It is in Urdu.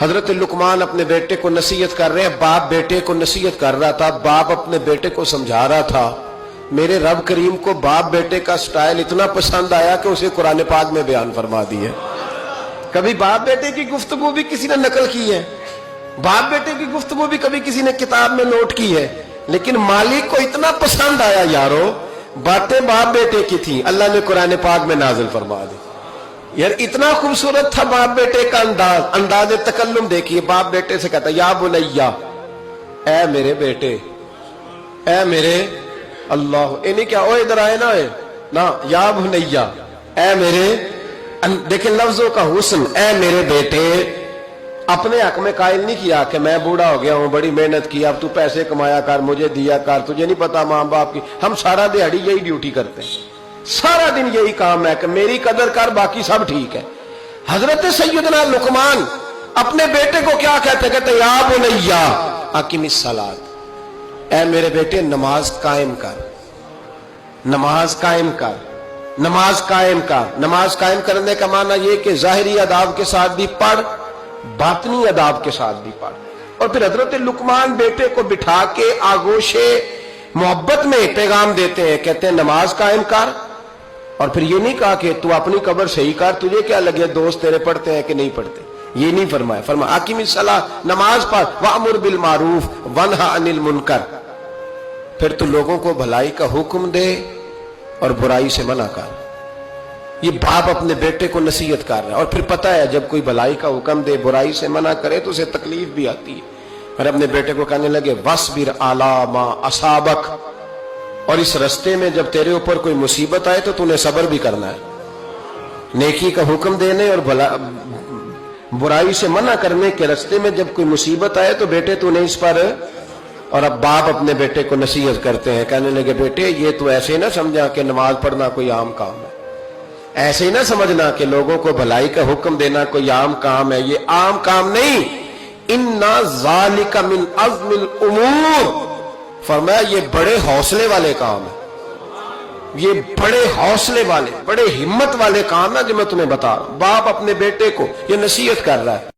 حضرت لقمان اپنے بیٹے کو نصیحت کر رہے ہیں، باپ بیٹے کو نصیحت کر رہا تھا، باپ اپنے بیٹے کو سمجھا رہا تھا۔ میرے رب کریم کو باپ بیٹے کا سٹائل اتنا پسند آیا کہ اسے قرآن پاک میں بیان فرما دی ہے۔ کبھی باپ بیٹے کی گفتگو بھی کسی نے نقل کی ہے، باپ بیٹے کی گفتگو بھی کبھی کسی نے کتاب میں نوٹ کی ہے، لیکن مالک کو اتنا پسند آیا یارو، باتیں باپ بیٹے کی تھیں، اللہ نے قرآن پاک میں نازل فرما دی۔ یار اتنا خوبصورت تھا باپ بیٹے کا انداز تکلم دیکھیے، باپ بیٹے سے کہتا یا بنیا، اے میرے بیٹے، اے میرے اللہ، نہیں کیا او ادھر آئے نا یا بنیا، اے میرے، دیکھیں لفظوں کا حسن، اے میرے بیٹے۔ اپنے حق میں قائل نہیں کیا کہ میں بوڑھا ہو گیا ہوں، بڑی محنت کی، اب تو پیسے کمایا کر، مجھے دیا کر، تجھے نہیں پتا ماں باپ کی۔ ہم سارا دیہڑی یہی ڈیوٹی کرتے ہیں، سارا دن یہی کام ہے کہ میری قدر کر، باقی سب ٹھیک ہے۔ حضرت سیدنا لقمان اپنے بیٹے کو کیا کہتے یا بنیا اقم الصلاۃ، اے میرے بیٹے نماز قائم کر، نماز قائم کر، نماز قائم کر۔ نماز قائم کرنے کا معنی یہ کہ ظاہری آداب کے ساتھ بھی پڑھ، باطنی آداب کے ساتھ بھی پڑھ۔ اور پھر حضرت لقمان بیٹے کو بٹھا کے آگوش محبت میں پیغام دیتے ہیں، کہتے ہیں نماز قائم کر۔ اور پھر یہ نہیں کہا کہ تو اپنی قبر صحیح کر، تجھے کیا لگے دوست تیرے پڑھتے ہیں کہ نہیں پڑھتے، یہ نہیں فرمایا۔ فرمایا اقیم الصلاۃ، نماز پڑھ، وامر بالمعروف وانہا عن المنکر، پھر تو لوگوں کو بھلائی کا حکم دے اور برائی سے منع کر۔ یہ باپ اپنے بیٹے کو نصیحت کر رہا ہے، اور پھر پتہ ہے جب کوئی بھلائی کا حکم دے برائی سے منع کرے تو اسے تکلیف بھی آتی ہے۔ اور اپنے بیٹے کو کہنے لگے وَاصْبِرْ عَلَىٰ مَا أَصَابَكَ، اور اس رستے میں جب تیرے اوپر کوئی مصیبت آئے تو تو نے صبر بھی کرنا ہے۔ نیکی کا حکم دینے اور برائی سے منع کرنے کے رستے میں جب کوئی مصیبت آئے تو بیٹے تو نے اس پر۔ اور اب باپ اپنے بیٹے کو نصیحت کرتے ہیں، کہنے لگے بیٹے یہ تو ایسے نہ سمجھا کہ نماز پڑھنا کوئی عام کام ہے، ایسے ہی نہ سمجھنا کہ لوگوں کو بھلائی کا حکم دینا کوئی عام کام ہے، یہ عام کام نہیں۔ اِنَّ ذَلِكَ مِنْ عَزْمِ الْأُمُورِ، فرمایا یہ بڑے حوصلے والے کام ہیں، یہ بڑے حوصلے والے، بڑے ہمت والے کام ہیں جو میں تمہیں بتا رہا ہوں۔ باپ اپنے بیٹے کو یہ نصیحت کر رہا ہے۔